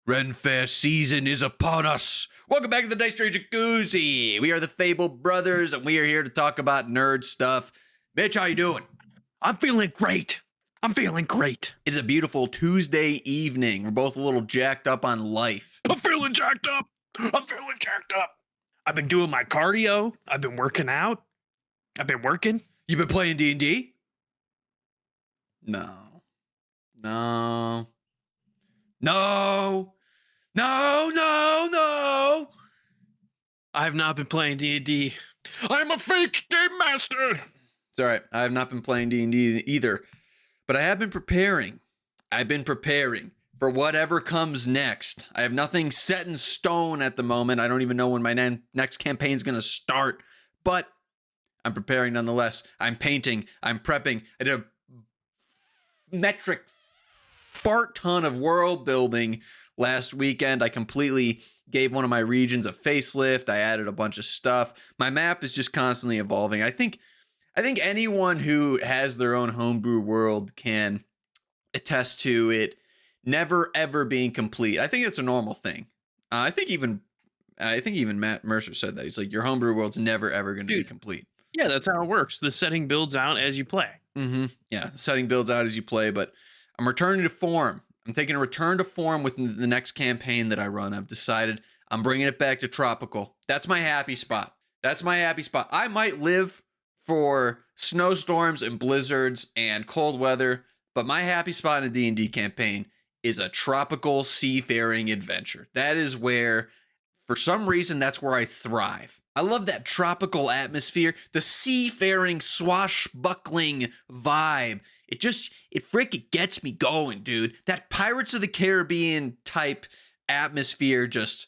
Ren Faire season is upon us. Welcome back to the Dice Tray Jacuzzi. We are the Fable Brothers, and we are here to talk about nerd stuff. Mitch, how you doing? I'm feeling great. It's a beautiful Tuesday evening. We're both a little jacked up on life. I'm feeling jacked up. I've been doing my cardio. I've been working out. I've been working. You been playing D&D? No. I have not been playing D&D. I'm a fake game master. It's all right. I have not been playing D&D either, but I have been preparing. I've been preparing for whatever comes next. I have nothing set in stone at the moment. I don't even know when my next campaign is going to start, but I'm preparing nonetheless. I'm painting. I'm prepping. I did a metric fart ton of world building last weekend. I completely gave one of my regions a facelift. I added a bunch of stuff. My map is just constantly evolving. I think anyone who has their own homebrew world can attest to it never ever being complete. I think it's a normal thing. I think even Matt Mercer said that. He's like, your homebrew world's never ever going to be complete. Yeah, that's how it works. The setting builds out as you play. Mm-hmm. Yeah, the setting builds out as you play, but I'm returning to form. I'm taking a return to form with the next campaign that I run. I've decided I'm bringing it back to tropical. That's my happy spot. I might live for snowstorms and blizzards and cold weather, but my happy spot in a D&D campaign is a tropical seafaring adventure. That is where, for some reason, that's where I thrive. I love that tropical atmosphere, the seafaring, swashbuckling vibe. It freaking gets me going, dude. That Pirates of the Caribbean type atmosphere just,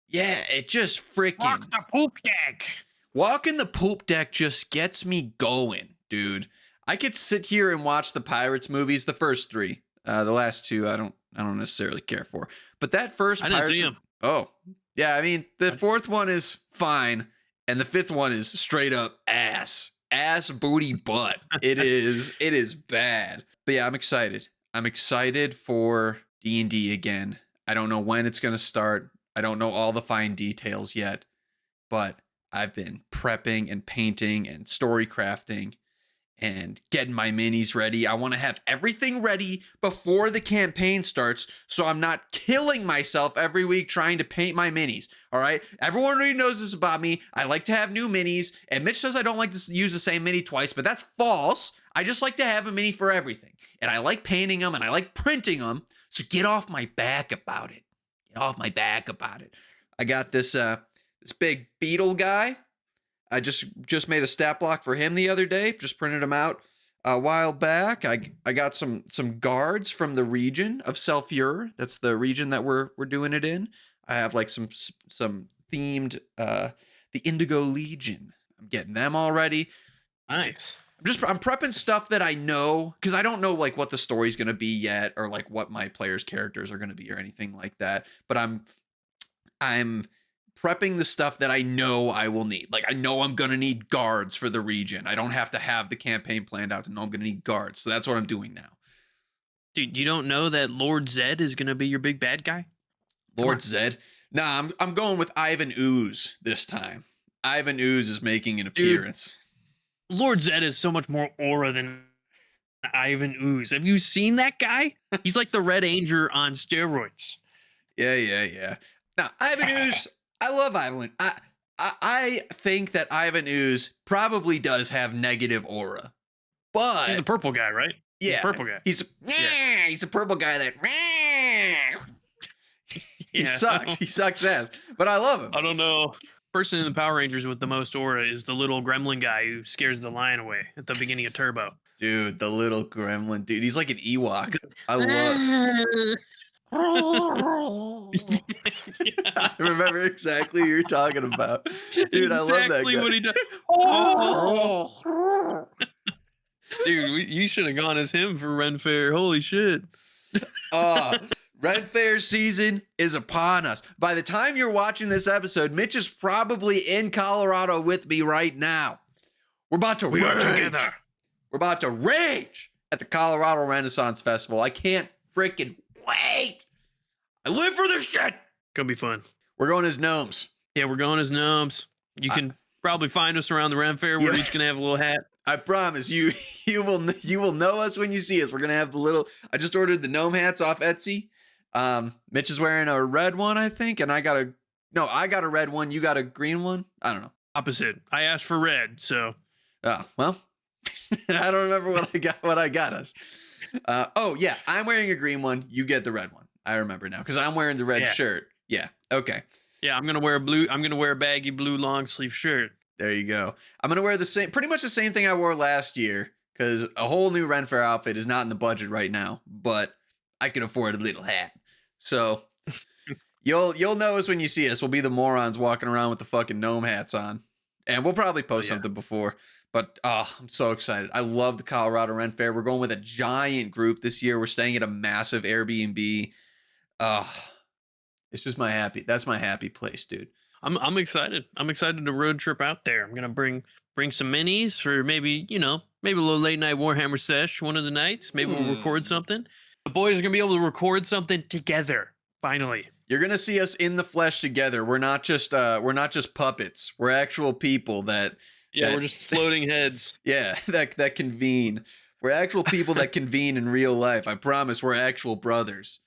yeah, it just freaking. Walk the poop deck. Walking the poop deck just gets me going, dude. I could sit here and watch the Pirates movies, the first three. The last two, I don't necessarily care for. But that first I didn't see them. Oh, yeah. I mean, the fourth one is fine, and the fifth one is straight up ass booty butt. It is bad. But yeah, I'm excited. I'm excited for D&D again. I don't know when it's gonna start. I don't know all the fine details yet, but I've been prepping and painting and story crafting and getting my minis ready. I want to have everything ready before the campaign starts, so I'm not killing myself every week trying to paint my minis. All right? Everyone already knows this about me. I like to have new minis, and Mitch says I don't like to use the same mini twice, but that's false. I just like to have a mini for everything, and I like painting them, and I like printing them, so get off my back about it. I got this big beetle guy. I just made a stat block for him the other day. Just printed him out a while back. I got some guards from the region of Selfure. That's the region that we're doing it in. I have like some themed the Indigo Legion. I'm getting them already. Nice. I'm prepping stuff that I know, because I don't know like what the story's gonna be yet, or like what my players' characters are gonna be or anything like that. But I'm prepping the stuff that I know I will need. Like, I know I'm going to need guards for the region. I don't have to have the campaign planned out to know I'm going to need guards. So that's what I'm doing now. Dude, you don't know that Lord Zed is going to be your big bad guy? Lord Zed? Nah, I'm going with Ivan Ooze this time. Ivan Ooze is making an appearance. Dude, Lord Zed is so much more aura than Ivan Ooze. Have you seen that guy? He's like the Red Ranger on steroids. Yeah. Now, Ivan Ooze... I love Ivan. I think that Ivan Ooze probably does have negative aura, but he's a purple guy, right? Yeah, he's a purple guy. He's a purple guy that he sucks. He sucks ass, but I love him. I don't know. Person in the Power Rangers with the most aura is the little gremlin guy who scares the lion away at the beginning of Turbo. Dude, the little gremlin dude. He's like an Ewok. I love. I remember exactly what you're talking about. Dude, I love that guy. What he does. Dude, you should have gone as him for Ren Faire. Holy shit. Ren Faire season is upon us. By the time you're watching this episode, Mitch is probably in Colorado with me right now. We're about to rage. Together. We're about to rage at the Colorado Renaissance Festival. I can't freaking wait. I live for this shit. Gonna be fun. We're going as gnomes. Yeah, we're going as gnomes. You can probably find us around the Ren Faire. We're each gonna have a little hat. I promise you, you will know us when you see us. We're gonna have the little. I just ordered the gnome hats off Etsy. Mitch is wearing a red one, I think, and I got a red one. You got a green one. I don't know. Opposite. I asked for red, so. Oh well, I don't remember what I got us. Oh yeah, I'm wearing a green one. You get the red one. I remember now because I'm wearing the red shirt. Yeah. Okay. Yeah, I'm gonna wear a baggy blue long sleeve shirt. There you go. I'm gonna wear pretty much the same thing I wore last year because a whole new Ren Faire outfit is not in the budget right now, but I can afford a little hat. So you'll know us when you see us. We'll be the morons walking around with the fucking gnome hats on, and we'll probably post something before. But I'm so excited. I love the Colorado Ren Faire. We're going with a giant group this year. We're staying at a massive Airbnb. It's just that's my happy place, dude. I'm excited. I'm excited to road trip out there. I'm gonna bring some minis for maybe a little late night Warhammer sesh one of the nights. Maybe we'll record something. The boys are gonna be able to record something together. Finally, you're gonna see us in the flesh together. We're not just puppets. We're actual people that. Yeah, we're just floating heads. Yeah, that convene. We're actual people that convene in real life. I promise we're actual brothers.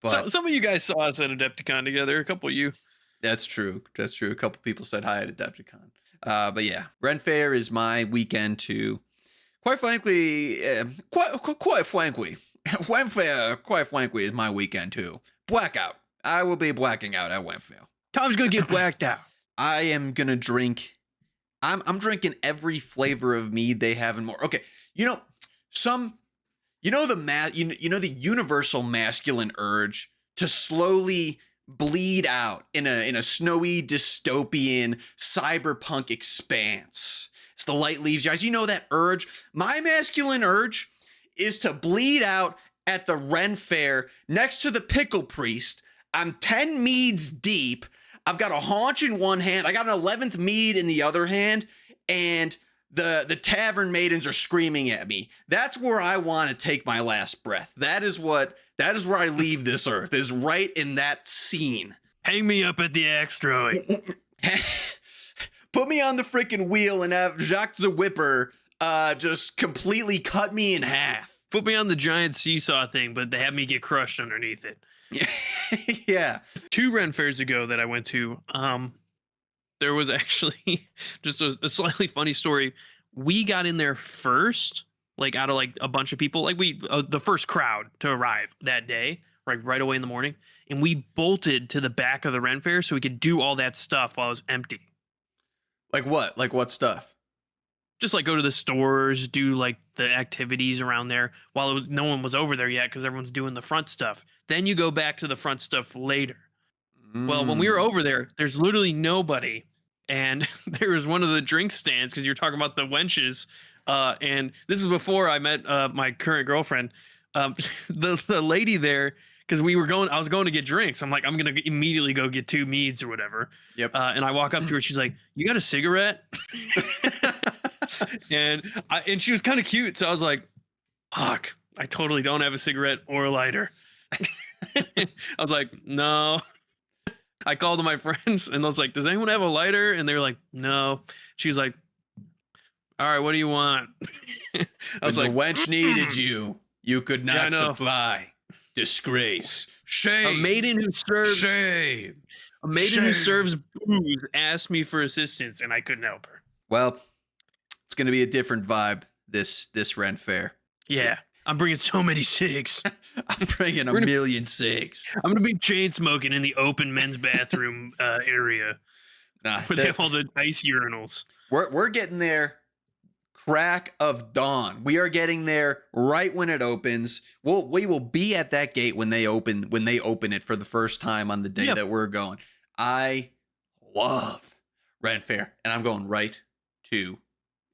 But some of you guys saw us at Adepticon together. A couple of you. That's true. That's true. A couple people said hi at Adepticon. But yeah, Ren Faire is my weekend too. Quite frankly, Ren Faire is my weekend too. Blackout. I will be blacking out at Ren Faire. Tom's gonna get blacked out. I am gonna drink. I'm drinking every flavor of mead they have and more. Okay, the universal masculine urge to slowly bleed out in a snowy dystopian cyberpunk expanse. As the light leaves your eyes, you know that urge. My masculine urge is to bleed out at the Ren Faire next to the pickle priest. I'm 10 meads deep. I've got a haunch in one hand. I got an 11th mead in the other hand, and the tavern maidens are screaming at me. That's where I want to take my last breath. That is where I leave this earth, is right in that scene. Hang me up at the axe droid. Put me on the freaking wheel and have Jacques the Whipper just completely cut me in half. Put me on the giant seesaw thing, but they have me get crushed underneath it. Yeah. 2 Ren Fairs ago that I went to, there was actually just a slightly funny story. We got in there first, like out of like a bunch of people, like the first crowd to arrive that day, right away in the morning, and we bolted to the back of the Ren Faire so we could do all that stuff while it was empty. Like what? Like what stuff? Just like go to the stores, do like the activities around there while no one was over there yet because everyone's doing the front stuff. Then you go back to the front stuff later. Well, when we were over there, there's literally nobody. And there was one of the drink stands because you're talking about the wenches. And this was before I met my current girlfriend. The lady there, because I was going to get drinks. I'm like, I'm going to immediately go get 2 meads or whatever. Yep. And I walk up to her. She's like, "You got a cigarette?" and she was kind of cute. So I was like, fuck, I totally don't have a cigarette or a lighter. I was like, no. I called to my friends and I was like, does anyone have a lighter? And they were like, no. She was like, all right, what do you want? I was like, the wench needed you. You could not supply. Disgrace. Shame. A maiden who serves. Shame. A maiden who serves booze asked me for assistance and I couldn't help her. Well, it's going to be a different vibe this Ren Faire. Yeah. I'm bringing so many cigs. I'm bringing a million cigs. I'm going to be chain smoking in the open men's bathroom area. Where they have all the ice urinals. We're getting there crack of dawn. We are getting there right when it opens. We will be at that gate when they open it for the first time on the day that we're going. I love Ren Faire, and I'm going right to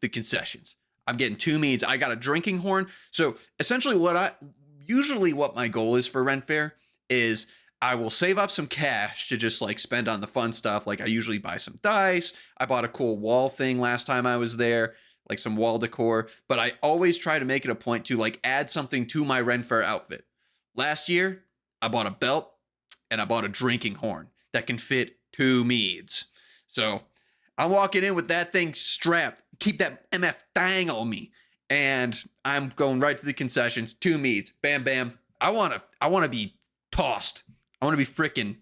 the concessions. I'm getting 2 meads. I got a drinking horn. So essentially what my goal is for Ren Faire is I will save up some cash to just like spend on the fun stuff. Like I usually buy some dice. I bought a cool wall thing last time I was there, like some wall decor, but I always try to make it a point to like add something to my Ren Faire outfit. Last year, I bought a belt. and I bought a drinking horn that can fit 2 meads. So I'm walking in with that thing strapped. Keep that MF thang on me. And I'm going right to the concessions. 2 meads. Bam, bam. I want to be tossed. I want to be freaking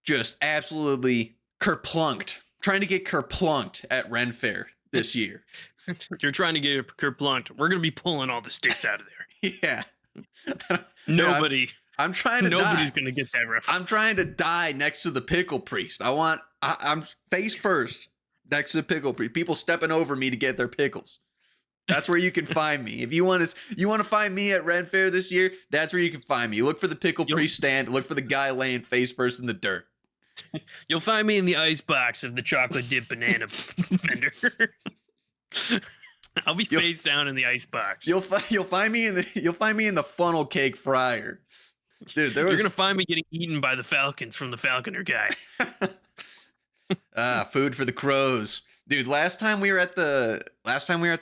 just absolutely kerplunked. Trying to get kerplunked at Ren Faire this year. You're trying to get kerplunked. We're going to be pulling all the sticks out of there. Yeah. Nobody. I'm trying to Nobody's die. going to get that reference. I'm trying to die next to the pickle priest. I'm face first next to the pickle priest. People stepping over me to get their pickles. That's where you can find me. If you want to find me at Ren Faire this year, that's where you can find me. Look for the pickle priest stand. Look for the guy laying face first in the dirt. You'll find me in the ice box of the chocolate dip banana vendor. I'll be face down in the ice box. You'll find me in the funnel cake fryer. Dude, you're gonna find me getting eaten by the falcons from the falconer guy. Food for the crows. Dude, last time we were at the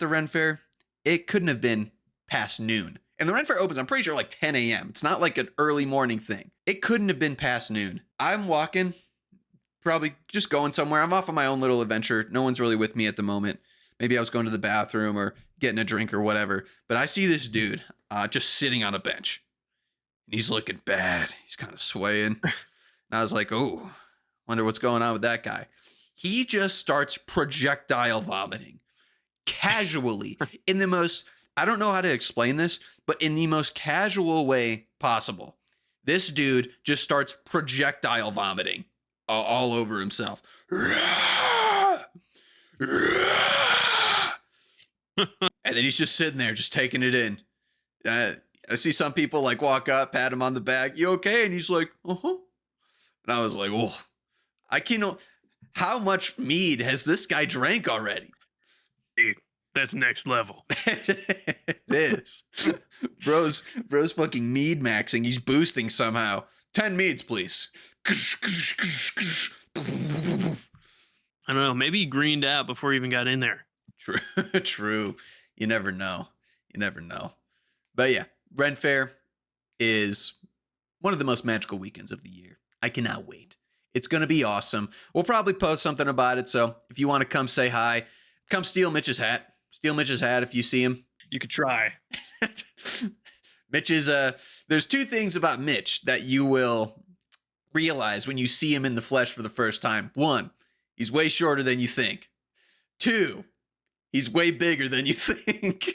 Ren Faire, it couldn't have been past noon. And the Ren Faire opens, I'm pretty sure, like 10 a.m. It's not like an early morning thing. It couldn't have been past noon. I'm walking, probably just going somewhere. I'm off on my own little adventure. No one's really with me at the moment. Maybe I was going to the bathroom or getting a drink or whatever. But I see this dude just sitting on a bench. And he's looking bad. He's kind of swaying. And I was like, oh, wonder what's going on with that guy. He just starts projectile vomiting casually in the most, I don't know how to explain this, but in the most casual way possible. This dude just starts projectile vomiting all over himself. And then he's just sitting there, just taking it in. I see some people like walk up, pat him on the back. You okay? And he's like, uh-huh. And I was like, oh, I can't. How much mead has this guy drank already? Dude, that's next level. It is. Bro's fucking mead maxing. He's boosting somehow. 10 meads, please. I don't know. Maybe he greened out before he even got in there. True. You never know. But yeah, Ren Faire is one of the most magical weekends of the year. I cannot wait. It's going to be awesome. We'll probably post something about it. So if you want to come say hi, come steal Mitch's hat. Steal Mitch's hat if you see him. You could try. Mitch is there's 2 things about Mitch that you will realize when you see him in the flesh for the first time. 1, he's way shorter than you think. 2, he's way bigger than you think.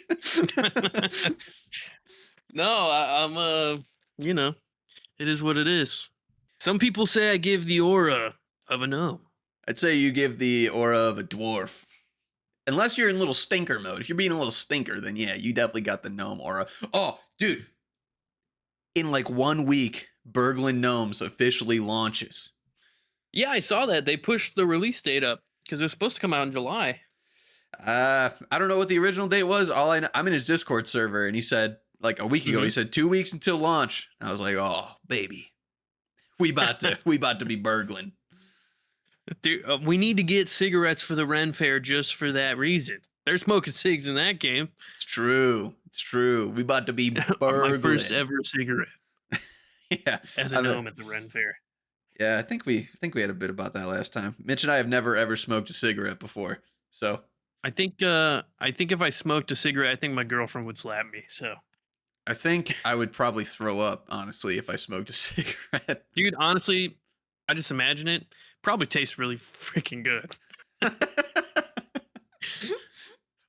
No, I'm it is what it is. Some people say I give the aura of a gnome. I'd say you give the aura of a dwarf. Unless you're in little stinker mode. If you're being a little stinker, then yeah, you definitely got the gnome aura. Oh, dude. In like 1 week, Berglund Gnomes officially launches. Yeah, I saw that. They pushed the release date up because it was supposed to come out in July. I don't know what the original date was. All I know, I'm in his Discord server, and he said, like a week ago, he said 2 weeks until launch. And I was like, oh, baby. We about to be Berglund. Dude, we need to get cigarettes for the Ren Faire just for that reason. They're smoking cigs in that game. It's true. We about to be Berglund. My first ever cigarette. Yeah. As a gnome at the Ren Faire. Yeah, I think we had a bit about that last time. Mitch and I have never ever smoked a cigarette before. So I think if I smoked a cigarette, I think my girlfriend would slap me. So I think I would probably throw up, honestly, if I smoked a cigarette. Dude, honestly, I just imagine it. Probably tastes really freaking good.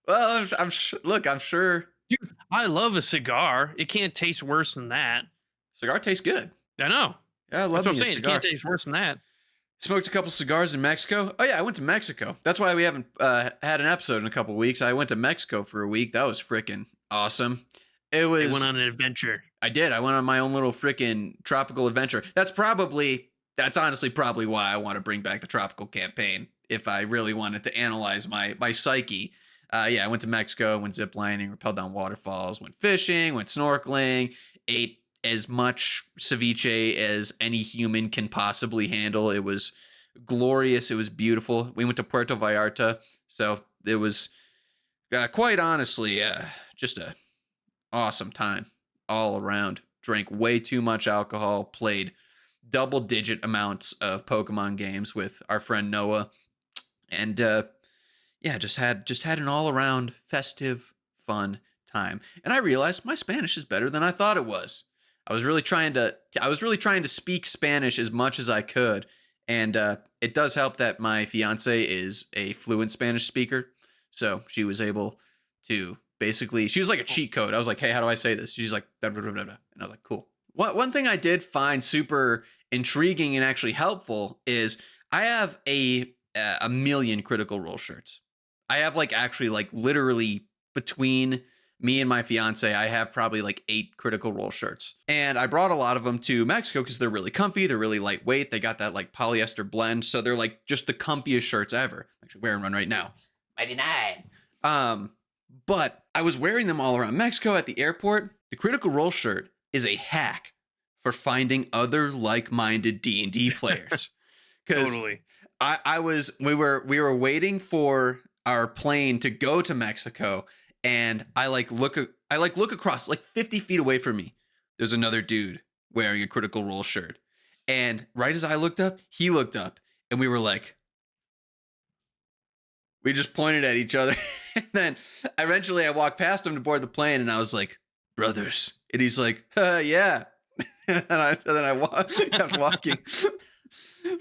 Well, I'm sure. Dude, I love a cigar. It can't taste worse than that. Cigar tastes good. I know. Yeah, I love That's what I'm me a saying. cigar. It can't taste worse than that. Smoked a couple cigars in Mexico. Oh yeah, I went to Mexico. That's why we haven't had an episode in a couple weeks. I went to Mexico for a week. That was freaking awesome. I went on an adventure. I did. I went on my own little freaking tropical adventure. That's honestly probably why I want to bring back the tropical campaign. If I really wanted to analyze my psyche. Yeah, I went to Mexico, went ziplining, rappelled down waterfalls, went fishing, went snorkeling, ate as much ceviche as any human can possibly handle. It was glorious. It was beautiful. We went to Puerto Vallarta. So it was quite honestly just a awesome time all around. Drank way too much alcohol, played double-digit amounts of Pokemon games with our friend Noah, and yeah, just had an all-around festive, fun time. And I realized my Spanish is better than I thought it was. I was really trying to speak Spanish as much as I could, and it does help that my fiance is a fluent Spanish speaker, so she was able to basically, she was like a cheat code. I was like, hey, how do I say this? She's like, blah, blah, blah, blah, blah. And I was like, cool. One thing I did find super intriguing and actually helpful is I have a million Critical Role shirts. I have like actually like literally between me and my fiance, I have probably like 8 Critical Role shirts. And I brought a lot of them to Mexico because they're really comfy. They're really lightweight. They got that like polyester blend. So they're like just the comfiest shirts ever. I'm actually wearing one right now. Mighty Nine. But I was wearing them all around Mexico at the airport. The Critical Role shirt is a hack for finding other like-minded D&D players. Totally. We were waiting for our plane to go to Mexico, and I look across like 50 feet away from me. There's another dude wearing a Critical Role shirt. And right as I looked up, he looked up, and we were like, we just pointed at each other. And then eventually I walked past him to board the plane, and I was like, brothers. And he's like, yeah. and then I kept walking.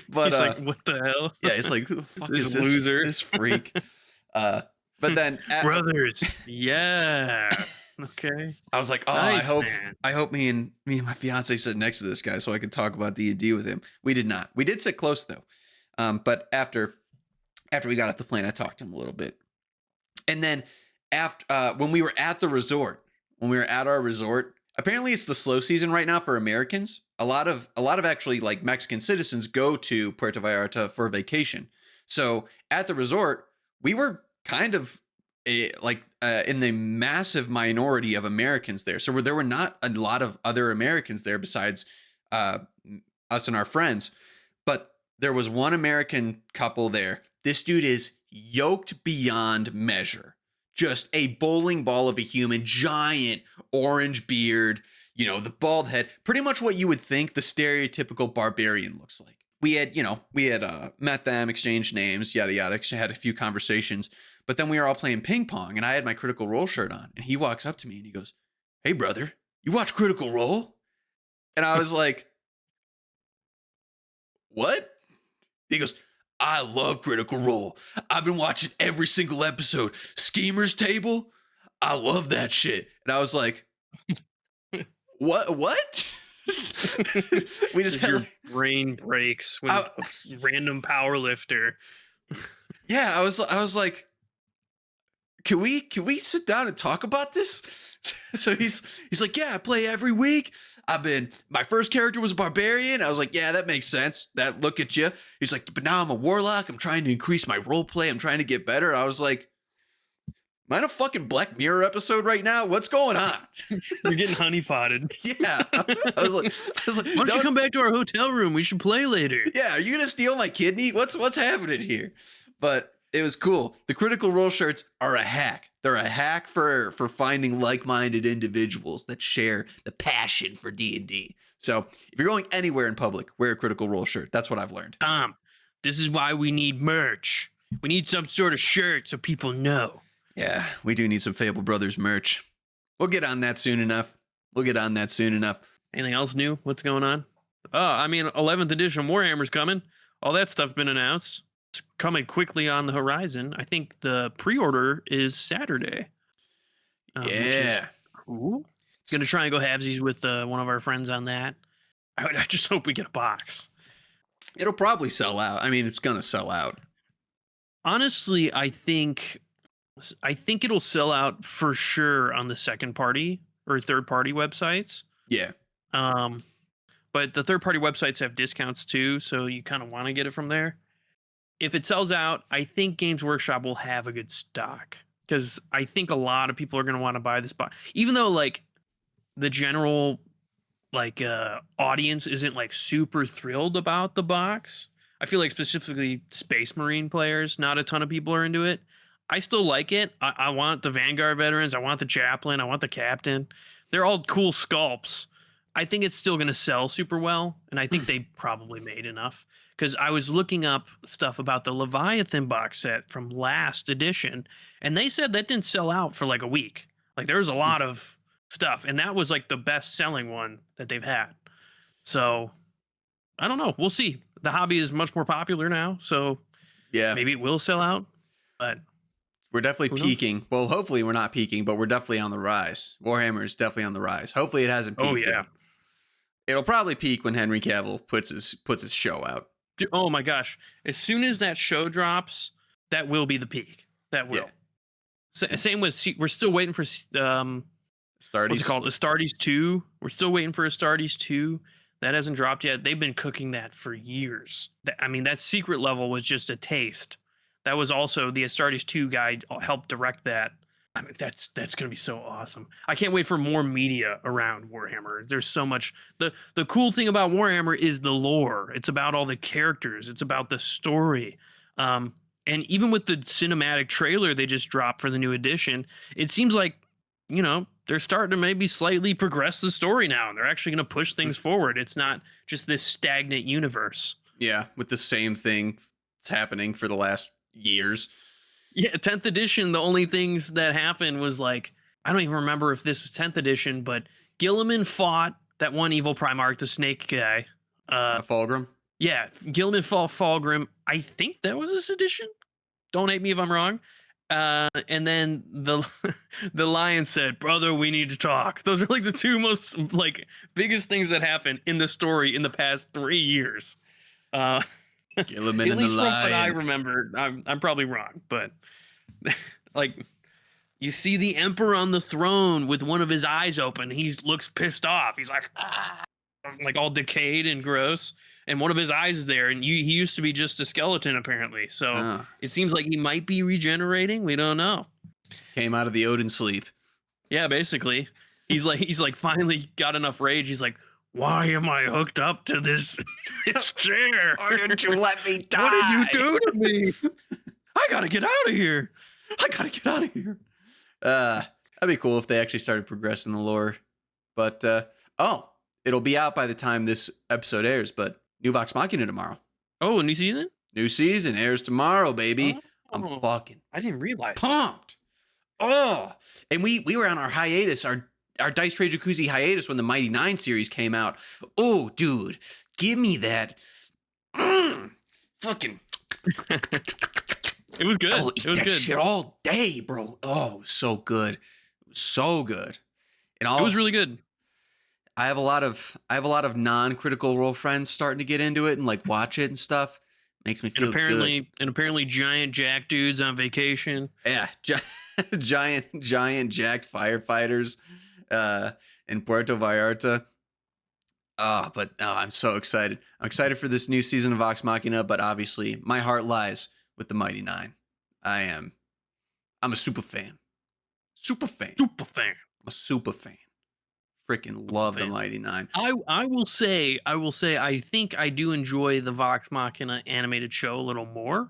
But he's like, what the hell? Yeah, it's like, who the fuck This is this loser. This freak? But then brothers, yeah. Okay. I was like, oh, Nice, I hope me and my fiance sit next to this guy so I could talk about D&D with him. We did not. We did sit close though. But after we got off the plane, I talked to him a little bit. And then after when we were at our resort, apparently it's the slow season right now for Americans. A lot of actually like Mexican citizens go to Puerto Vallarta for vacation. So at the resort, we were kind of in the massive minority of Americans there. So there were not a lot of other Americans there besides us and our friends. But there was one American couple there. This dude is yoked beyond measure. Just a bowling ball of a human, giant orange beard, the bald head, pretty much what you would think the stereotypical barbarian looks like. We had met them, exchanged names, yada, yada, had a few conversations, but then we were all playing ping pong and I had my Critical Role shirt on and he walks up to me and he goes, hey brother, you watch Critical Role? And I was like, what? He goes, I love Critical Role. I've been watching every single episode. Schemer's Table. I love that shit. And I was like, what? We just your brain breaks when random power lifter. Yeah, I was like, can we sit down and talk about this? So he's like, yeah, I play every week. My first character was a barbarian. I was like, yeah, that makes sense. That look at you. He's like, but now I'm a warlock. I'm trying to increase my role play. I'm trying to get better. I was like, am I in a fucking Black Mirror episode right now? What's going on? You're getting honeypotted. Yeah. I was like, why don't you come back to our hotel room? We should play later. Yeah. Are you going to steal my kidney? What's happening here? But it was cool. The Critical Role shirts are a hack. They're a hack for finding like-minded individuals that share the passion for D&D. So if you're going anywhere in public, wear a Critical Role shirt. That's what I've learned. Tom, this is why we need merch. We need some sort of shirt so people know. Yeah, we do need some Fable Brothers merch. We'll get on that soon enough. Anything else new? What's going on? 11th edition Warhammer's coming. All that stuff been announced. It's coming quickly on the horizon. I think the pre-order is Saturday. Yeah. Which is cool. Gonna try and go halvesies with one of our friends on that. I just hope we get a box. It'll probably sell out. I mean, it's gonna sell out. Honestly, I think it'll sell out for sure on the second party or third party websites. Yeah. But the third party websites have discounts too, so you kind of want to get it from there. If it sells out, I think Games Workshop will have a good stock because I think a lot of people are going to want to buy this box, even though like the general audience isn't like super thrilled about the box. I feel like specifically Space Marine players, not a ton of people are into it. I still like it. I want the Vanguard veterans. I want the chaplain. I want the captain. They're all cool sculpts. I think it's still going to sell super well, and I think they probably made enough. Because I was looking up stuff about the Leviathan box set from last edition, and they said that didn't sell out for like a week. Like there was a lot of stuff, and that was like the best selling one that they've had. So I don't know. We'll see. The hobby is much more popular now, so Yeah. maybe it will sell out. But We're definitely peaking. Well, hopefully we're not peaking, but we're definitely on the rise. Warhammer is definitely on the rise. Hopefully it hasn't peaked yet. It'll probably peak when Henry Cavill puts his show out. Dude, oh my gosh. As soon as that show drops, that will be the peak. That will. Yeah. Same with, we're still waiting for Astartes. What's it called? Astartes 2. We're still waiting for Astartes 2. That hasn't dropped yet. They've been cooking that for years. I mean, that secret level was just a taste. That was also the Astartes 2 guy helped direct that. I mean, that's going to be so awesome. I can't wait for more media around Warhammer. There's so much. The cool thing about Warhammer is the lore. It's about all the characters. It's about the story. And even with the cinematic trailer they just dropped for the new edition, it seems like, you know, they're starting to maybe slightly progress the story now. And they're actually going to push things forward. It's not just this stagnant universe. Yeah, with the same thing that's happening for the last years. Yeah, 10th edition, the only things that happened was like, I don't even remember if this was 10th edition, but Gilliman fought that one evil Primarch, the snake guy. Fulgrim? Yeah, Gilliman fought Fulgrim. I think that was this edition. Don't hate me if I'm wrong. And then the lion said, "Brother, we need to talk." Those are like the two most like biggest things that happened in the story in the past 3 years. Gilliman at and least the from lion. what I remember. I'm probably wrong, but like you see the emperor on the throne with one of his eyes open. He looks pissed off. He's like, ah, like all decayed and gross. And one of his eyes is there, and he used to be just a skeleton apparently. So it seems like he might be regenerating. We don't know. Came out of the Odin sleep. Yeah, basically. He's like finally got enough rage. He's like, why am I hooked up to this chair? Why didn't you let me die? What did you do to me? I gotta get out of here. That'd be cool if they actually started progressing the lore. But it'll be out by the time this episode airs. But new Vox Machina tomorrow. Oh, a new season? New season airs tomorrow, baby. I'm fucking. I didn't realize. Pumped. Oh, and we were on our hiatus, our Dice Tray Jacuzzi hiatus when the Mighty 9 series came out. Oh, dude, give me that. Fucking. It was good. I'll eat that good. shit all day, bro. Oh, so good. So good. And it was really good. I have a lot of non-critical role friends starting to get into it and like watch it and stuff. Makes me feel good. And apparently giant jack dudes on vacation. Yeah, giant jacked firefighters in Puerto Vallarta. I'm so excited. I'm excited for this new season of Vox Machina, but obviously my heart lies with the Mighty 9. I'm a super fan. I'm a super fan. Freaking love the Mighty 9. I will say I think I do enjoy the Vox Machina animated show a little more.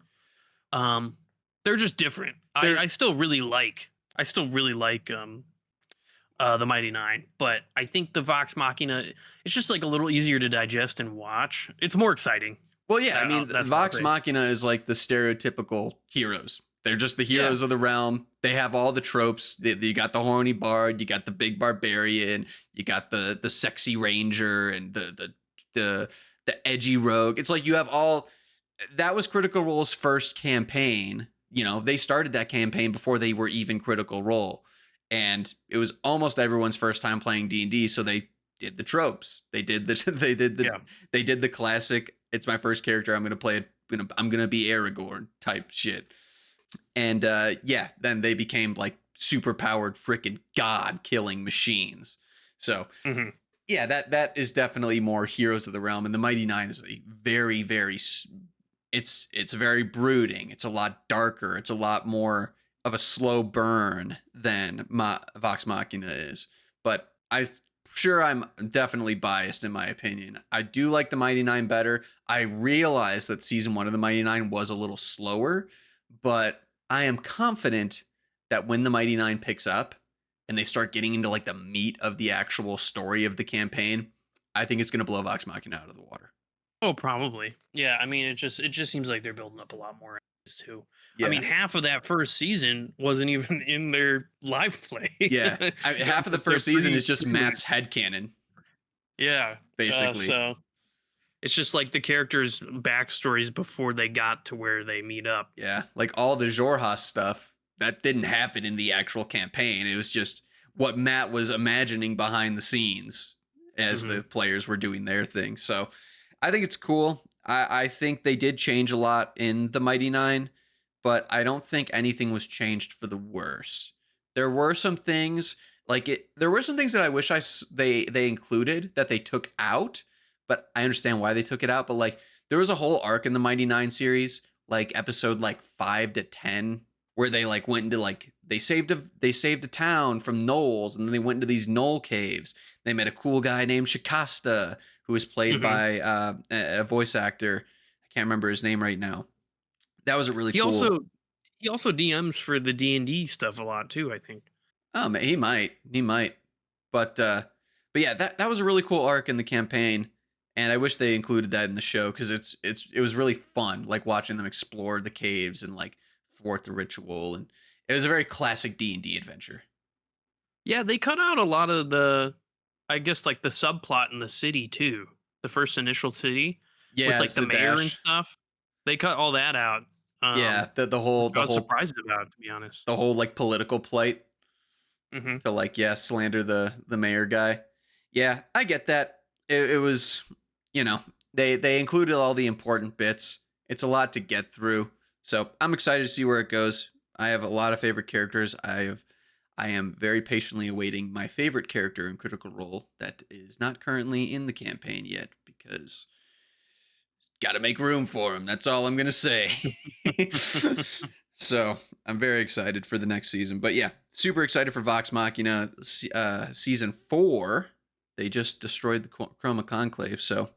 They're just different. I still really like the Mighty 9, but I think the Vox Machina, it's just like a little easier to digest and watch. It's more exciting. Well, yeah, I mean, Vox Machina is like the stereotypical heroes. They're just the heroes of the realm. They have all the tropes. You got the horny bard, you got the big barbarian, you got the sexy ranger, and the edgy rogue. It's like you have all. That was Critical Role's first campaign. You know, they started that campaign before they were even Critical Role, and it was almost everyone's first time playing D&D. So they did the tropes. They did the classic. It's my first character. I'm gonna play it. I'm gonna be Aragorn type shit. And then they became like super powered freaking god killing machines. So that is definitely more Heroes of the Realm. And the Mighty 9 is a very, very, it's very brooding. It's a lot darker. It's a lot more of a slow burn than Vox Machina is. But I'm definitely biased in my opinion. I do like the Mighty 9 better. I realize that season 1 of the Mighty 9 was a little slower, but I am confident that when the Mighty 9 picks up and they start getting into like the meat of the actual story of the campaign, I think it's going to blow Vox Machina out of the water. Oh, probably. Yeah, I mean, it just seems like they're building up a lot more too. I Yeah. mean, half of that first season wasn't even in their live play. Yeah. Half of the Their first season is just pre- Matt's headcanon, Yeah. basically. So it's just like the characters' backstories before they got to where they meet up. Yeah. Like all the Jorha stuff, that didn't happen in the actual campaign. It was just what Matt was imagining behind the scenes as the players were doing their thing. So I think it's cool. I think they did change a lot in the Mighty Nine, but I don't think anything was changed for the worse. There were some things there were some things that I wish they included that they took out, but I understand why they took it out. But like there was a whole arc in the Mighty Nine series, like episode like 5 to 10, where they like went into like they saved a town from gnolls, and then they went into these gnoll caves. They met a cool guy named Shikasta, who was played by a voice actor. I can't remember his name right now. That was a really He cool. also DMs for the D&D stuff a lot too, I think. Oh, man, he might, but yeah, that was a really cool arc in the campaign, and I wish they included that in the show because it was really fun, like watching them explore the caves and like thwart the ritual, and it was a very classic D&D adventure. Yeah, they cut out a lot of the, I guess, like the subplot in the city too. The first initial city, Yeah, with like the mayor and stuff. They cut all that out. Yeah, the whole I was surprised about, to be honest. the whole like political plight to like slander the mayor guy. Yeah, I get that. It was, they included all the important bits. It's a lot to get through, so I'm excited to see where it goes. I have a lot of favorite characters. I am very patiently awaiting my favorite character in Critical Role that is not currently in the campaign yet because got to make room for him. That's all I'm going to say. So I'm very excited for the next season. But yeah, super excited for Vox Machina season 4. They just destroyed the Chroma Conclave. So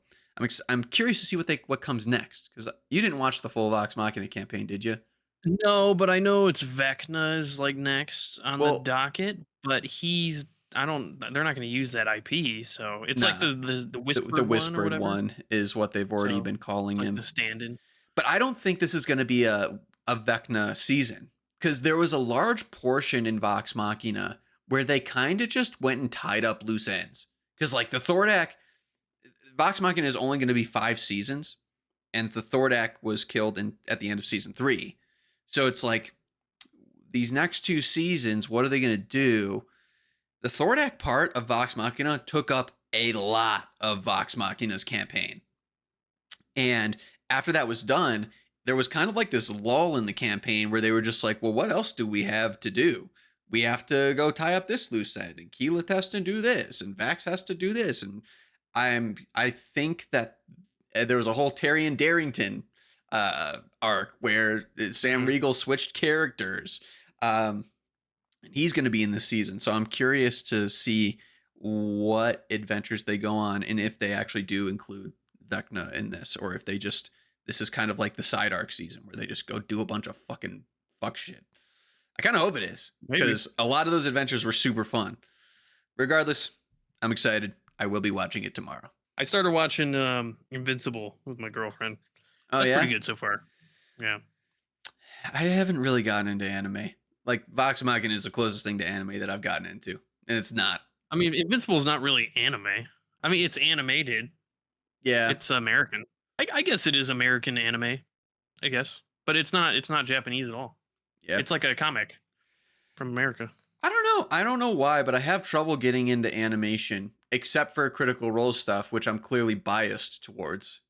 I'm curious to see what comes next, because you didn't watch the full Vox Machina campaign, did you? No, but I know it's Vecna is like next on the docket, but they're not going to use that IP, so it's like the whispered one is what they've already been calling him. The stand-in. But I don't think this is going to be a Vecna season, because there was a large portion in Vox Machina where they kind of just went and tied up loose ends. Because like the Thordak, Vox Machina is only going to be 5 seasons, and the Thordak was killed at the end of season 3. So it's like these next 2 seasons, what are they going to do? The Thordak part of Vox Machina took up a lot of Vox Machina's campaign. And after that was done, there was kind of like this lull in the campaign where they were just like, well, what else do we have to do? We have to go tie up this loose end, and Keyleth has to do this, and Vax has to do this. And I think that there was a whole Tyrion Darrington arc where Sam Riegel switched characters. And he's going to be in this season. So I'm curious to see what adventures they go on, and if they actually do include Vecna in this, or if this is kind of like the side arc season where they just go do a bunch of fucking fuck shit. I kind of hope it is, because a lot of those adventures were super fun. Regardless, I'm excited. I will be watching it tomorrow. I started watching Invincible with my girlfriend. Oh, That's yeah? pretty good so far. Yeah. I haven't really gotten into anime. Like, Vox Machina is the closest thing to anime that I've gotten into, and it's not. I mean, Invincible is not really anime. I mean, it's animated. Yeah. It's American. I guess it is American anime, I guess. But it's not Japanese at all. Yeah. It's like a comic from America. I don't know. I don't know why, but I have trouble getting into animation, except for Critical Role stuff, which I'm clearly biased towards.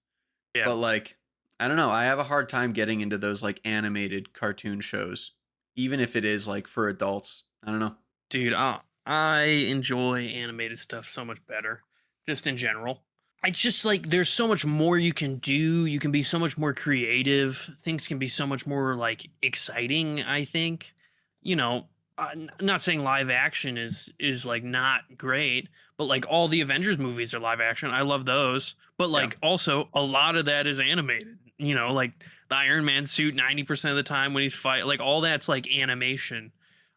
Yeah. But like, I don't know. I have a hard time getting into those like animated cartoon shows, even if it is like for adults. I don't know. Dude, I enjoy animated stuff so much better, just in general. I just like, there's so much more you can do. You can be so much more creative. Things can be so much more like exciting, I think. I'm not saying live action is like not great, but like all the Avengers movies are live action. I love those. But like also a lot of that is animated. Like the Iron Man suit 90% of the time when he's fighting, like all that's like animation.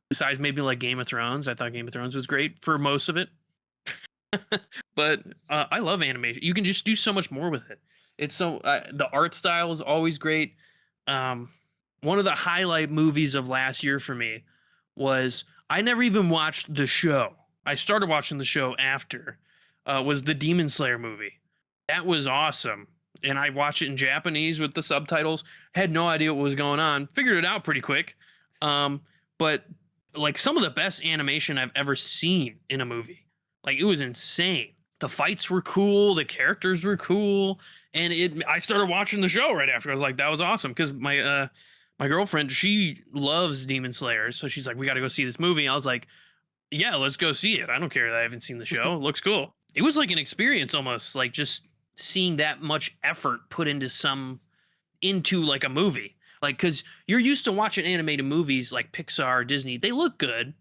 Besides maybe like Game of Thrones. I thought Game of Thrones was great for most of it. But I love animation. You can just do so much more with it. It's so the art style is always great. Um, One of the highlight movies of last year for me was I never even watched the show. I started watching the show after. Was the Demon Slayer movie. That was awesome. And I watched it in Japanese with the subtitles. Had no idea what was going on. Figured it out pretty quick. But like some of the best animation I've ever seen in a movie. Like it was insane. The fights were cool, the characters were cool, and I started watching the show right after. I was like, that was awesome because my girlfriend, she loves Demon Slayer, so she's like, we got to go see this movie. I was like, yeah, let's go see it. I don't care that I haven't seen the show. It looks cool. It was like an experience almost, like just seeing that much effort put into like a movie. Like, because you're used to watching animated movies like Pixar, Disney. They look good,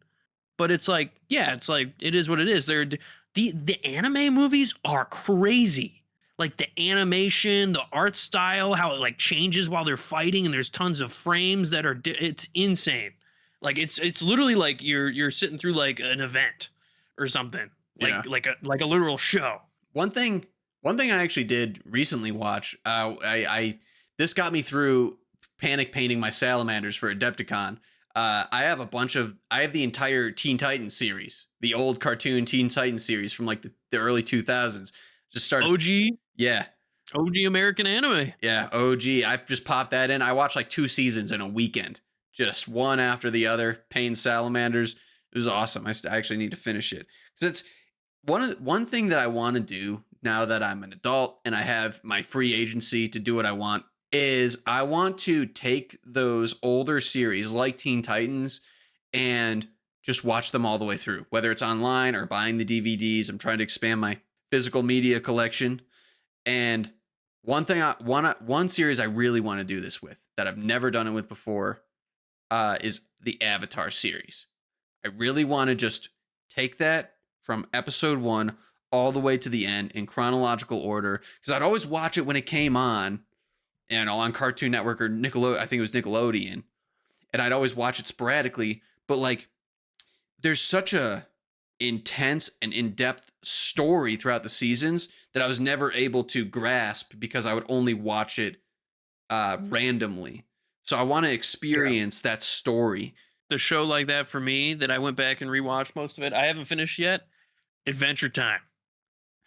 but it's like, yeah, it's like it is what it is. The anime movies are crazy. Like the animation, the art style, how it like changes while they're fighting, and there's tons of frames that are it's insane. Like it's literally like you're sitting through like an event or something. Like a literal show. One thing I actually did recently watch, I this got me through panic painting my salamanders for Adepticon. I have the entire Teen Titans series, the old cartoon Teen Titans series from like the early 2000s. Just started OG? Yeah. OG American anime. Yeah, OG. I just popped that in. I watched like 2 seasons in a weekend, just one after the other. Pain salamanders. It was awesome. I actually need to finish it because it's one thing that I want to do now that I'm an adult and I have my free agency to do what I want. Is I want to take those older series like Teen Titans and just watch them all the way through, whether it's online or buying the DVDs. I'm trying to expand my physical media collection. And one series I really want to do this with that I've never done it with before is the Avatar series. I really want to just take that from episode 1 all the way to the end in chronological order, because I'd always watch it when it came on. On Cartoon Network or Nickelodeon, I think it was Nickelodeon, and I'd always watch it sporadically. But like, there's such a intense and in-depth story throughout the seasons that I was never able to grasp because I would only watch it randomly. So I want to experience that story. The show like that for me that I went back and rewatched most of it. I haven't finished yet. Adventure Time.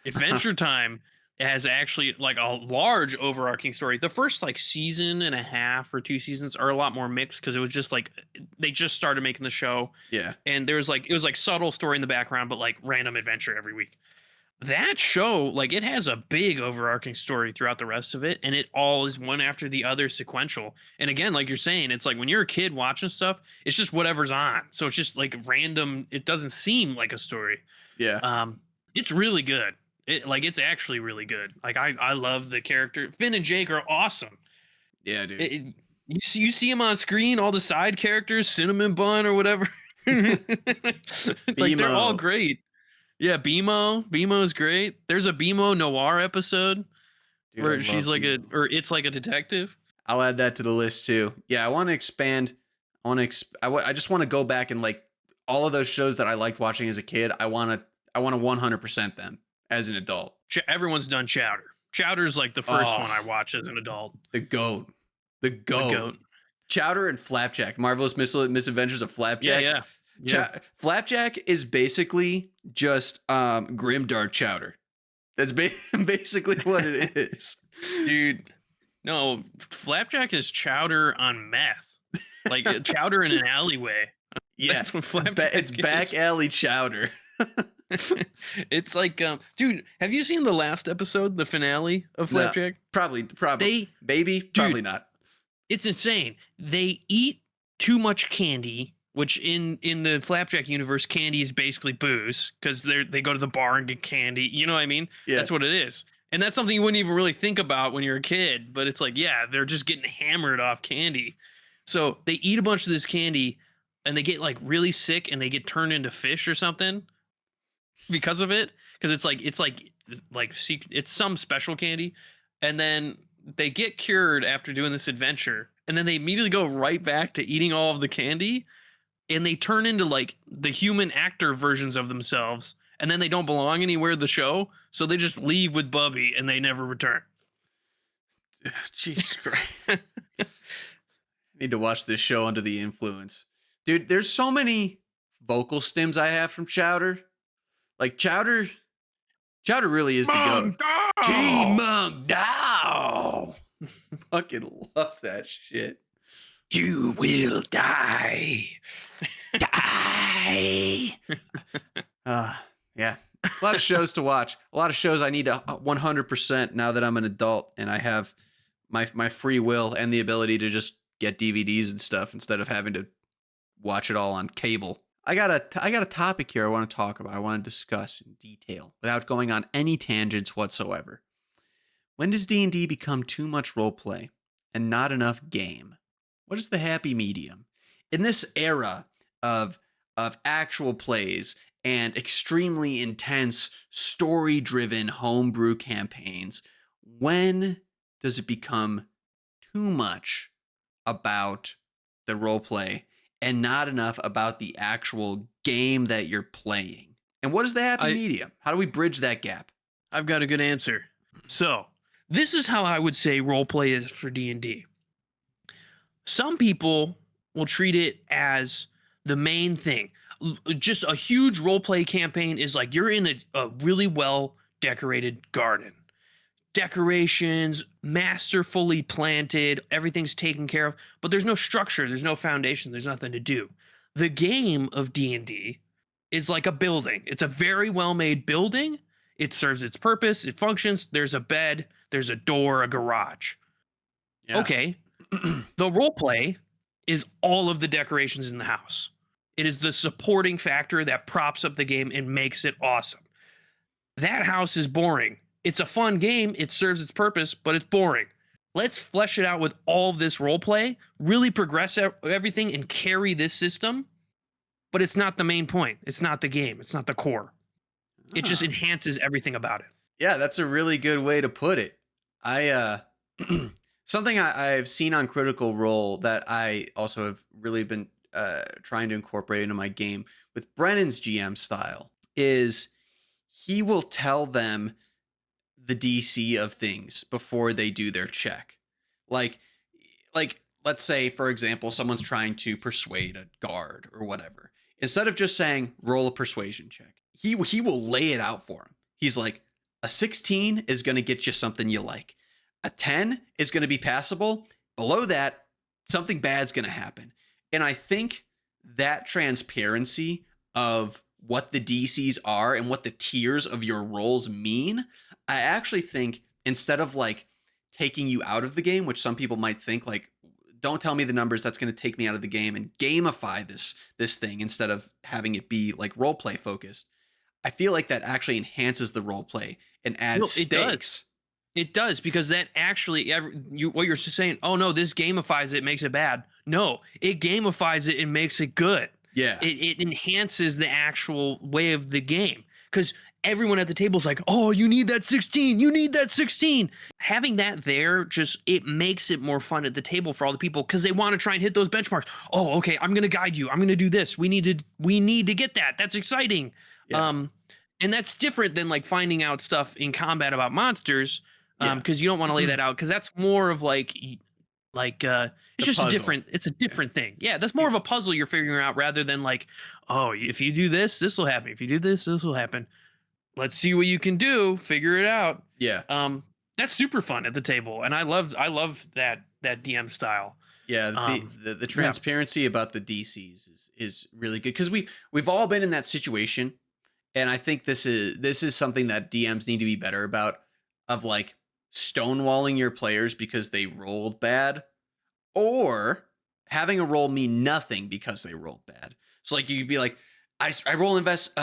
Adventure Time has actually like a large overarching story. The first like season and a half or 2 seasons are a lot more mixed because it was just like they just started making the show. Yeah. And there's like it was like subtle story in the background, but like random adventure every week. That show, like it has a big overarching story throughout the rest of it, and it all is one after the other sequential. And again, like you're saying, it's like when you're a kid watching stuff, it's just whatever's on. So it's just like random, it doesn't seem like a story. Yeah. It's really good. It's actually really good. Like I love the character. Finn and Jake are awesome. Yeah, dude. You see them on screen, all the side characters, Cinnamon Bun or whatever. Like they're all great. Yeah, BMO is great. There's a BMO Noir episode where she's like it's like a detective. I'll add that to the list too. Yeah, I want to expand. I just want to go back and like all of those shows that I liked watching as a kid. I want to 100% them as an adult. Everyone's done Chowder. Chowder's like the first one I watched as an adult. The goat. Chowder and Flapjack. Marvelous Misadventures of Flapjack. Yeah. Flapjack is basically just grimdark Chowder. That's basically what it is. Dude, no, Flapjack is Chowder on meth. Like Chowder in an alleyway. Yeah. That's what Flapjack It's back alley Chowder. It's like, dude, have you seen the last episode, the finale of Flapjack? No, probably. Probably not. It's insane. They eat too much candy, which in the Flapjack universe, candy is basically booze because they go to the bar and get candy. You know what I mean? Yeah. That's what it is. And that's something you wouldn't even really think about when you're a kid. But it's like, yeah, they're just getting hammered off candy. So they eat a bunch of this candy and they get like really sick and they get turned into fish or something because of it. Because it's some special candy. And then they get cured after doing this adventure. And then they immediately go right back to eating all of the candy. And they turn into like the human actor versions of themselves. and then they don't belong anywhere in the show, so they just leave with Bubby and they never return. Jesus Christ. Need to watch this show under the influence. Dude, there's so many vocal stims I have from Chowder. Like Chowder really is the goat. T-Monk Dow. Fucking love that shit. You will die. Die. Yeah. A lot of shows to watch. A lot of shows I need to 100% now that I'm an adult and I have my free will and the ability to just get DVDs and stuff instead of having to watch it all on cable. I got a topic here I want to talk about. I want to discuss in detail without going on any tangents whatsoever. When does D&D become too much roleplay and not enough game? What is the happy medium? In this era of actual plays and extremely intense story-driven homebrew campaigns, when does it become too much about the roleplay and not enough about the actual game that you're playing? And what is the happy medium? How do we bridge that gap? I've got a good answer. So, this is how I would say roleplay is for D&D. Some people will treat it as the main thing. Just a huge roleplay campaign is like you're in a really well decorated garden. Decorations, masterfully planted, everything's taken care of, but there's no structure, there's no foundation, there's nothing to do. The game of D&D is like a building. It's a very well-made building. It serves its purpose, it functions, there's a bed, there's a door, a garage. Yeah. Okay. The roleplay is all of the decorations in the house. It is the supporting factor that props up the game and makes it awesome. That house is boring. It's a fun game. It serves its purpose, but it's boring. Let's flesh it out with all of this roleplay, really progress everything and carry this system. But it's not the main point. It's not the game. It's not the core. It just enhances everything about it. Yeah, that's a really good way to put it. Something I've seen on Critical Role that I also have really been trying to incorporate into my game with Brennan's GM style is he will tell them the DC of things before they do their check. Like let's say, for example, someone's trying to persuade a guard or whatever. Instead of just saying, roll a persuasion check, he will lay it out for him. He's like, a 16 is going to get you something you like. A 10 is going to be passable. Below that, something bad's going to happen. And I think that transparency of what the DCs are and what the tiers of your roles mean, I actually think instead of like taking you out of the game, which some people might think like, don't tell me the numbers, that's going to take me out of the game, and gamify this thing instead of having it be like roleplay focused. I feel like that actually enhances the roleplay and adds stakes. It does, because that actually, what you're saying, oh no, this gamifies it, makes it bad. No, it gamifies it and makes it good. Yeah. It enhances the actual way of the game, because everyone at the table is like, oh, you need that 16. You need that 16. Having that there, it makes it more fun at the table for all the people, because they want to try and hit those benchmarks. Oh, okay, I'm going to guide you. I'm going to do this. We need to get that. That's exciting. Yeah. And that's different than like finding out stuff in combat about monsters. Because you don't want to lay that out, because that's more of it's just a different thing. Yeah, that's more of a puzzle you're figuring out rather than like, oh, if you do this, this will happen. If you do this, this will happen. Let's see what you can do. Figure it out. Yeah. That's super fun at the table, and I love that DM style. Yeah, the transparency about the DCs is really good, because we've all been in that situation, and I think this is something that DMs need to be better about, of like stonewalling your players because they rolled bad, or having a roll mean nothing because they rolled bad. So like you'd be like, I roll invest.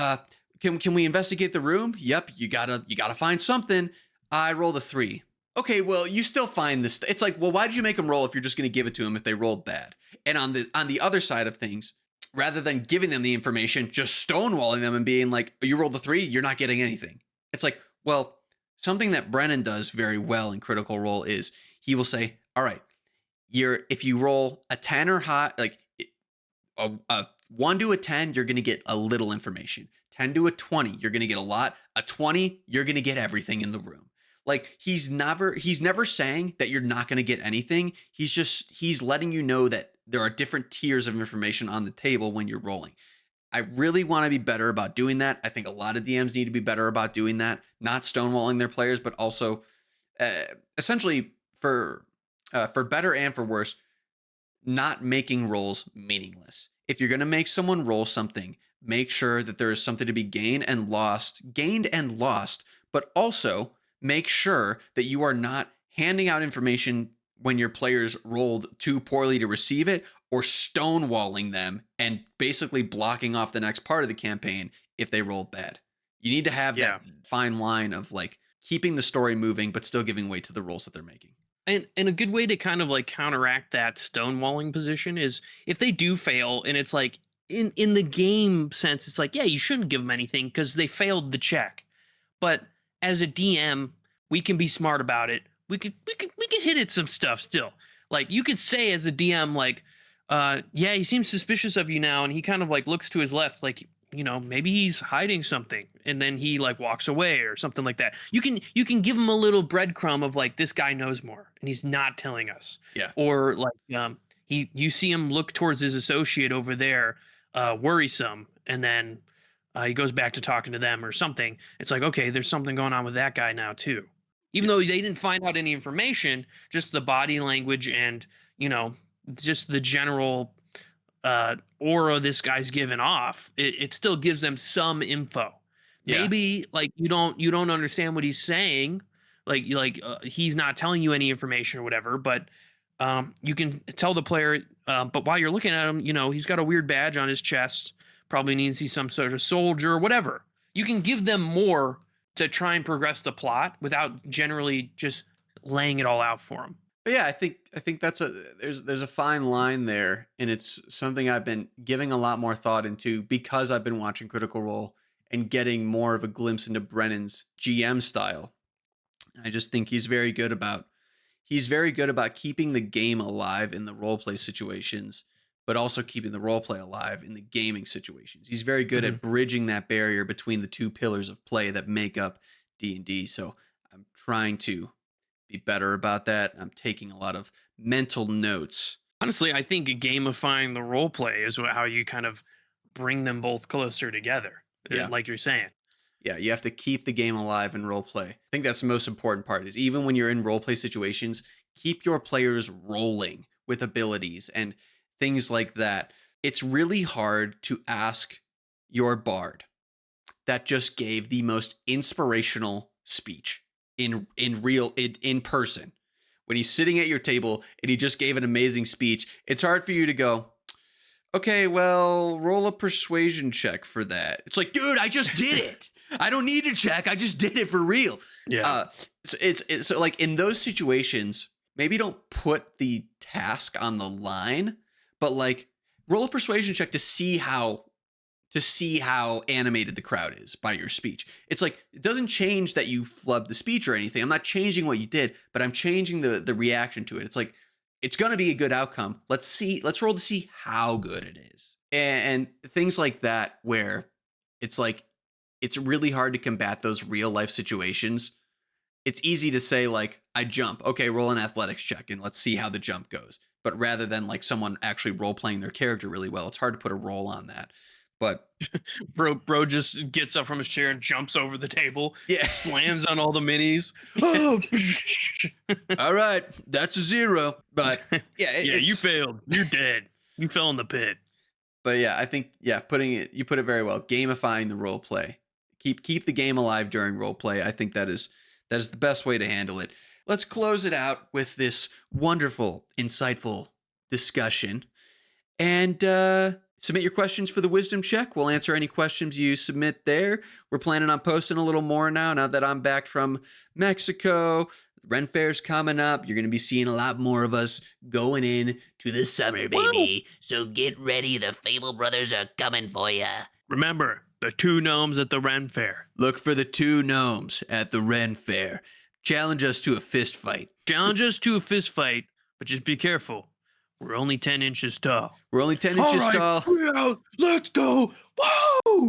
Can we investigate the room? Yep, you gotta find something. I rolled a 3. Okay, well you still find this. It's like, well, why did you make them roll if you're just gonna give it to them if they rolled bad? And on the other side of things, rather than giving them the information, just stonewalling them and being like, you rolled a 3, you're not getting anything. It's like, well. Something that Brennan does very well in Critical Role is he will say, all right, if you roll a 10 or high, like a 1 to a 10, you're going to get a little information. 10 to a 20, you're going to get a lot. A 20, you're going to get everything in the room. Like he's never saying that you're not going to get anything. He's letting you know that there are different tiers of information on the table when you're rolling. I really want to be better about doing that. I think a lot of DMs need to be better about doing that, not stonewalling their players, but also essentially for better and for worse, not making rolls meaningless. If you're going to make someone roll something, make sure that there is something to be gained and lost, but also make sure that you are not handing out information when your players rolled too poorly to receive it, or stonewalling them and basically blocking off the next part of the campaign if they rolled bad. You need to have that fine line of like keeping the story moving, but still giving way to the rolls that they're making. And a good way to kind of like counteract that stonewalling position is if they do fail, and it's like in the game sense, it's like, yeah, you shouldn't give them anything because they failed the check. But as a DM, we can be smart about it. We could hit at some stuff still. Like you could say as a DM, like, yeah, he seems suspicious of you now, and he kind of like looks to his left, like, you know, maybe he's hiding something, and then he like walks away or something like that. You can give him a little breadcrumb of like, this guy knows more and he's not telling us. Yeah. Or like you see him look towards his associate over there, worrisome, and then he goes back to talking to them or something. It's like, okay, there's something going on with that guy now too. Even though they didn't find out any information, just the body language and, you know, just the general aura this guy's giving off, it still gives them some info. Yeah. Maybe like you don't understand what he's saying, like he's not telling you any information or whatever, but you can tell the player, but while you're looking at him, you know, he's got a weird badge on his chest, probably means he's some sort of soldier or whatever. You can give them more to try and progress the plot without generally just laying it all out for them. But yeah, I think that's there's a fine line there, and it's something I've been giving a lot more thought into because I've been watching Critical Role and getting more of a glimpse into Brennan's GM style. I just think he's very good about keeping the game alive in the roleplay situations, but also keeping the roleplay alive in the gaming situations. He's very good at bridging that barrier between the two pillars of play that make up D&D. So I'm trying to be better about that. I'm taking a lot of mental notes. Honestly, I think gamifying the roleplay is how you kind of bring them both closer together, like you're saying. Yeah, you have to keep the game alive in roleplay. I think that's the most important part, is even when you're in roleplay situations, keep your players rolling with abilities and things like that. It's really hard to ask your bard that just gave the most inspirational speech in person, when he's sitting at your table and he just gave an amazing speech. It's hard for you to go, okay, well, roll a persuasion check for that. It's like, dude, I just did it. I don't need to check. I just did it for real. Yeah. So like in those situations, maybe don't put the task on the line, but like roll a persuasion check to see how animated the crowd is by your speech. It's like, it doesn't change that you flubbed the speech or anything. I'm not changing what you did, but I'm changing the reaction to it. It's like, it's going to be a good outcome. Let's roll to see how good it is. And things like that, where it's like, it's really hard to combat those real life situations. It's easy to say like, I jump. Okay, roll an athletics check and let's see how the jump goes. But rather than like someone actually role playing their character really well, it's hard to put a roll on that. But bro just gets up from his chair and jumps over the table. Yeah, slams on all the minis. All right, that's a 0. But yeah, you failed. You're dead. You fell in the pit. But yeah, I think you put it very well. Gamifying the role play, keep the game alive during role play. I think that is the best way to handle it. Let's close it out with this wonderful, insightful discussion, and submit your questions for the wisdom check. We'll answer any questions you submit there. We're planning on posting a little more now that I'm back from Mexico. Ren Faire's coming up. You're going to be seeing a lot more of us going in to the summer, baby. Woo! So get ready. The Fable Brothers are coming for ya. Remember, the 2 gnomes at the Ren Faire. Look for the 2 gnomes at the Ren Faire. Challenge us to a fist fight. Challenge us to a fist fight, but just be careful. We're only 10 inches tall. We're only 10 All inches right, tall. we're out. Let's go. Whoa!